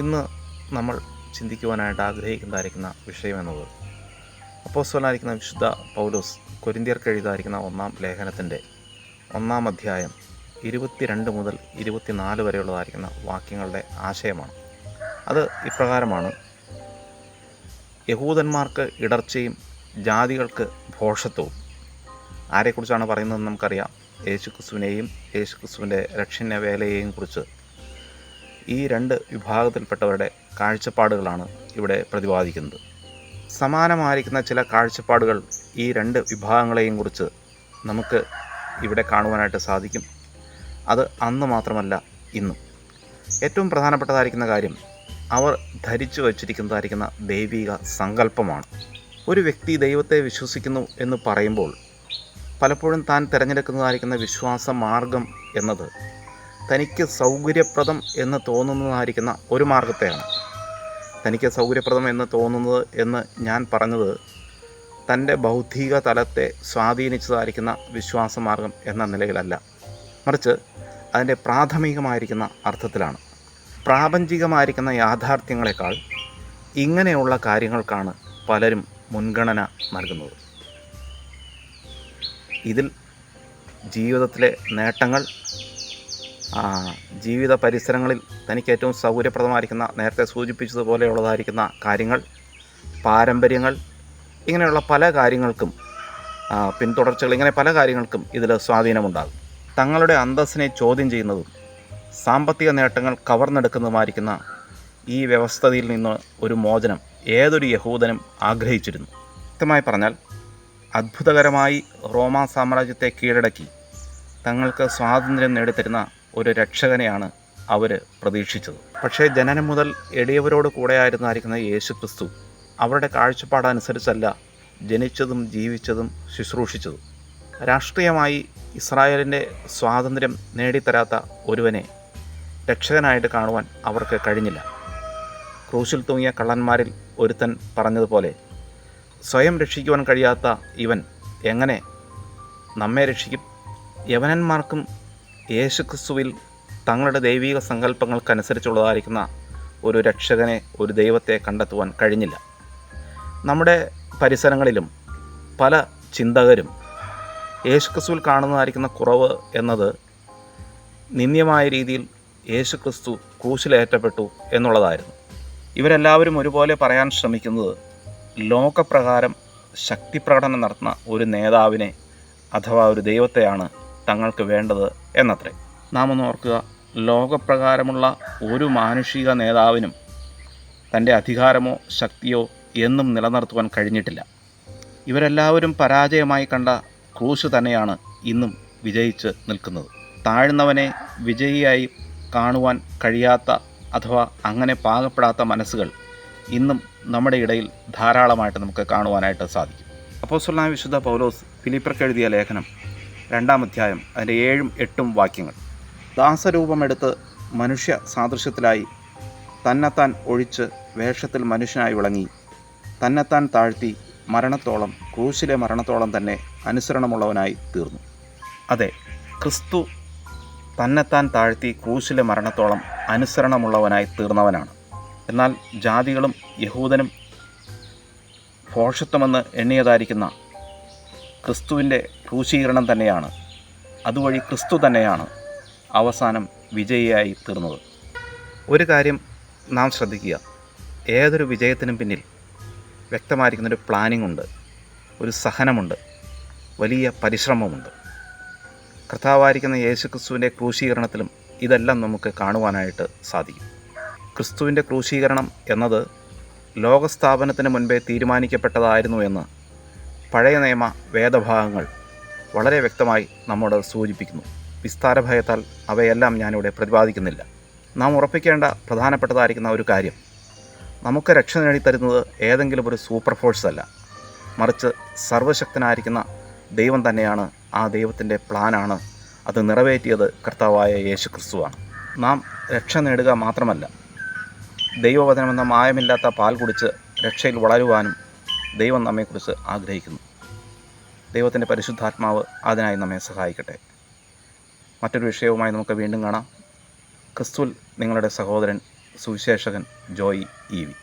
ഇന്ന് നമ്മൾ ചിന്തിക്കുവാനായിട്ട് ആഗ്രഹിക്കുന്നതായിരിക്കുന്ന വിഷയമെന്നത് അപ്പോസ്തലനായിരിക്കുന്ന വിശുദ്ധ പൗലോസ് കൊരിന്ത്യർക്ക് എഴുതാതിരിക്കുന്ന 1-ാം ലേഖനത്തിൻ്റെ 1-ാം അധ്യായം 22 മുതൽ 24 വരെയുള്ളതായിരിക്കുന്ന വാക്യങ്ങളുടെ ആശയമാണ്. അത് ഇപ്രകാരമാണ്: യഹൂദന്മാർക്ക് ഇടർച്ചയും ജാതികൾക്ക് ഭോഷത്വവും. ആരെക്കുറിച്ചാണ് പറയുന്നതെന്ന് നമുക്കറിയാം. യേശുക്രിസ്തുവിനെയും യേശുക്രിസ്തുവിൻ്റെ രക്ഷണ്യ വേലയെയും കുറിച്ച് ഈ രണ്ട് വിഭാഗത്തിൽപ്പെട്ടവരുടെ കാഴ്ചപ്പാടുകളാണ് ഇവിടെ പ്രതിപാദിക്കുന്നത്. സമാനമായിരിക്കുന്ന ചില കാഴ്ചപ്പാടുകൾ ഈ രണ്ട് വിഭാഗങ്ങളെയും കുറിച്ച് നമുക്ക് ഇവിടെ കാണുവാനായിട്ട് സാധിക്കും. അത് അന്ന് മാത്രമല്ല, ഇന്നും. ഏറ്റവും പ്രധാനപ്പെട്ടതായിരിക്കുന്ന കാര്യം അവർ ധരിച്ചു വച്ചിരിക്കുന്നതായിരിക്കുന്ന ദൈവിക സങ്കല്പമാണ്. ഒരു വ്യക്തി ദൈവത്തെ വിശ്വസിക്കുന്നു എന്ന് പറയുമ്പോൾ പലപ്പോഴും താൻ തിരഞ്ഞെടുക്കുന്നതായിരിക്കുന്ന വിശ്വാസ മാർഗം എന്നത് തനിക്ക് സൗകര്യപ്രദം എന്ന് തോന്നുന്നതായിരിക്കുന്ന ഒരു മാർഗത്തെയാണ്. തനിക്ക് സൗകര്യപ്രദം എന്ന് തോന്നുന്നത് എന്ന് ഞാൻ പറഞ്ഞത് തൻ്റെ ബൗദ്ധിക തലത്തെ സ്വാധീനിച്ചതായിരിക്കുന്ന വിശ്വാസമാർഗം എന്ന നിലയിലല്ല, മറിച്ച് അതിൻ്റെ പ്രാഥമികമായിരിക്കുന്ന അർത്ഥത്തിലാണ്. പ്രാപഞ്ചികമായിരിക്കുന്ന യാഥാർത്ഥ്യങ്ങളെക്കാൾ ഇങ്ങനെയുള്ള കാര്യങ്ങൾക്കാണ് പലരും മുൻഗണന നൽകുന്നത്. ഇതിൽ ജീവിതത്തിലെ നേട്ടങ്ങൾ, ജീവിത പരിസരങ്ങളിൽ തനിക്ക് ഏറ്റവും സൗകര്യപ്രദമായിരിക്കുന്ന, നേരത്തെ സൂചിപ്പിച്ചതുപോലെയുള്ളതായിരിക്കുന്ന കാര്യങ്ങൾ, പാരമ്പര്യങ്ങൾ, ഇങ്ങനെയുള്ള പല കാര്യങ്ങൾക്കും, പിന്തുടർച്ചകൾ, ഇങ്ങനെ പല കാര്യങ്ങൾക്കും ഇതിൽ സ്വാധീനമുണ്ടാകും. തങ്ങളുടെ അന്തസ്സിനെ ചോദ്യം ചെയ്യുന്നതും സാമ്പത്തിക നേട്ടങ്ങൾ കവർന്നെടുക്കുന്നതുമായിരിക്കുന്ന ഈ വ്യവസ്ഥയിൽ നിന്ന് ഒരു മോചനം ഏതൊരു യഹൂദനും ആഗ്രഹിച്ചിരുന്നു. വ്യക്തമായി പറഞ്ഞാൽ, അത്ഭുതകരമായി റോമാ സാമ്രാജ്യത്തെ കീഴടക്കി തങ്ങൾക്ക് സ്വാതന്ത്ര്യം നേടിത്തരുന്ന ഒരു രക്ഷകനെയാണ് അവർ പ്രതീക്ഷിച്ചത്. പക്ഷേ ജനനം മുതൽ എളിയവരോട് കൂടെയായിരുന്നായിരിക്കുന്ന യേശുക്രിസ്തു അവരുടെ കാഴ്ചപ്പാടനുസരിച്ചല്ല ജനിച്ചതും ജീവിച്ചതും ശുശ്രൂഷിച്ചതും. രാഷ്ട്രീയമായി ഇസ്രായേലിൻ്റെ സ്വാതന്ത്ര്യം നേടിത്തരാത്ത ഒരുവനെ രക്ഷകനായിട്ട് കാണുവാൻ അവർക്ക് കഴിഞ്ഞില്ല. ക്രൂശിൽ തൂങ്ങിയ കള്ളന്മാരിൽ ഒരുത്തൻ പറഞ്ഞതുപോലെ, സ്വയം രക്ഷിക്കുവാൻ കഴിയാത്ത ഇവൻ എങ്ങനെ നമ്മെ രക്ഷിക്കും? യവനന്മാർക്കും യേശുക്രിസ്തുവിൽ തങ്ങളുടെ ദൈവിക സങ്കല്പങ്ങൾക്കനുസരിച്ചുള്ളതായിരിക്കുന്ന ഒരു രക്ഷകനെ, ഒരു ദൈവത്തെ കണ്ടെത്തുവാൻ കഴിഞ്ഞില്ല. നമ്മുടെ പരിസരങ്ങളിലും പല ചിന്തകരും യേശുക്രിസ്തുവിൽ കാണുന്നതായിരിക്കുന്ന കുറവ് എന്നത് നിന്ദ്യമായ രീതിയിൽ യേശുക്രിസ്തു ക്രൂശിലേറ്റപ്പെട്ടു എന്നുള്ളതായിരുന്നു. ഇവരെല്ലാവരും ഒരുപോലെ പറയാൻ ശ്രമിക്കുന്നത് ലോകപ്രകാരം ശക്തിപ്രകടനം നടത്തുന്ന ഒരു നേതാവിനെ അഥവാ ഒരു ദൈവത്തെയാണ് തങ്ങൾക്ക് വേണ്ടത് എന്നത്രേ. നാം ഒന്ന് ഓർക്കുക, ലോകപ്രകാരമുള്ള ഒരു മാനുഷിക നേതാവിനും തൻ്റെ അധികാരമോ ശക്തിയോ എന്നും നിലനിർത്തുവാൻ കഴിഞ്ഞിട്ടില്ല. ഇവരെല്ലാവരും പരാജയമായി കണ്ട ക്രൂശ് തന്നെയാണ് ഇന്നും വിജയിച്ച് നിൽക്കുന്നത്. താഴ്ന്നവനെ വിജയിയായി കാണുവാൻ കഴിയാത്ത അഥവാ അങ്ങനെ പാകപ്പെടാത്ത മനസ്സുകൾ ഇന്നും നമ്മുടെ ഇടയിൽ ധാരാളമായിട്ട് നമുക്ക് കാണുവാനായിട്ട് സാധിക്കും. അപ്പോസ്തലനായ വിശുദ്ധ പൗലോസ് ഫിലിപ്പിയർക്ക് എഴുതിയ ലേഖനം 2-ാം അധ്യായം അതിൻ്റെ 7-8 വാക്യങ്ങൾ: ദാസരൂപമെടുത്ത് മനുഷ്യ സാദൃശ്യത്തിലായി തന്നെത്താൻ ഒഴിച്ച് വേഷത്തിൽ മനുഷ്യനായി വിളങ്ങി തന്നെത്താൻ താഴ്ത്തി മരണത്തോളം, ക്രൂശിലെ മരണത്തോളം തന്നെ അനുസരണമുള്ളവനായി തീർന്നു. അതെ, ക്രിസ്തു തന്നെത്താൻ താഴ്ത്തി ക്രൂശിലെ മരണത്തോളം അനുസരണമുള്ളവനായി തീർന്നവനാണ്. എന്നാൽ ജാതികളും യഹൂദനും ഭോഷത്വമെന്ന് എണ്ണിയതായിരിക്കുന്ന ക്രിസ്തുവിൻ്റെ ക്രൂശീകരണം തന്നെയാണ്, അതുവഴി ക്രിസ്തു തന്നെയാണ് അവസാനം വിജയിയായി തീർന്നത്. ഒരു കാര്യം നാം ശ്രദ്ധിക്കുക, ഏതൊരു വിജയത്തിനും പിന്നിൽ വ്യക്തമായിരിക്കുന്നൊരു പ്ലാനിംഗ് ഉണ്ട്, ഒരു സഹനമുണ്ട്, വലിയ പരിശ്രമമുണ്ട്. കർത്താവായിരിക്കുന്ന യേശുക്രിസ്തുവിൻ്റെ ക്രൂശീകരണത്തിലും ഇതെല്ലാം നമുക്ക് കാണുവാനായിട്ട് സാധിക്കും. ക്രിസ്തുവിൻ്റെ ക്രൂശീകരണം എന്നത് ലോകസ്ഥാപനത്തിന് മുൻപേ തീരുമാനിക്കപ്പെട്ടതായിരുന്നു എന്ന് പഴയ നിയമ വേദഭാഗങ്ങൾ വളരെ വ്യക്തമായി നമ്മോട് സൂചിപ്പിക്കുന്നു. വിസ്താരഭയത്താൽ അവയെല്ലാം ഞാനിവിടെ പ്രതിപാദിക്കുന്നില്ല. നാം ഉറപ്പിക്കേണ്ട പ്രധാനപ്പെട്ടതായിരിക്കുന്ന ഒരു കാര്യം, നമുക്ക് രക്ഷ നേടിത്തരുന്നത് ഏതെങ്കിലും ഒരു സൂപ്പർ ഫോഴ്സ് അല്ല, മറിച്ച് സർവശക്തനായിരിക്കുന്ന ദൈവം തന്നെയാണ്. ആ ദൈവത്തിൻ്റെ പ്ലാനാണ്, അത് നിറവേറ്റിയത് കർത്താവായ യേശുക്രിസ്തുവാണ്. നാം രക്ഷ നേടുക മാത്രമല്ല, ദൈവവചനമെന്ന മായമില്ലാത്ത പാൽ കുടിച്ച് രക്ഷയിൽ വളരുവാനും ദൈവം നമ്മെക്കുറിച്ച് ആഗ്രഹിക്കുന്നു. ദൈവത്തിൻ്റെ പരിശുദ്ധാത്മാവ് അതിനായി നമ്മെ സഹായിക്കട്ടെ. മറ്റൊരു വിഷയവുമായി നമുക്ക് വീണ്ടും കാണാം. ക്രിസ്തുവിൽ നിങ്ങളുടെ സഹോദരൻ സുവിശേഷകൻ ജോയ് ഇ വി.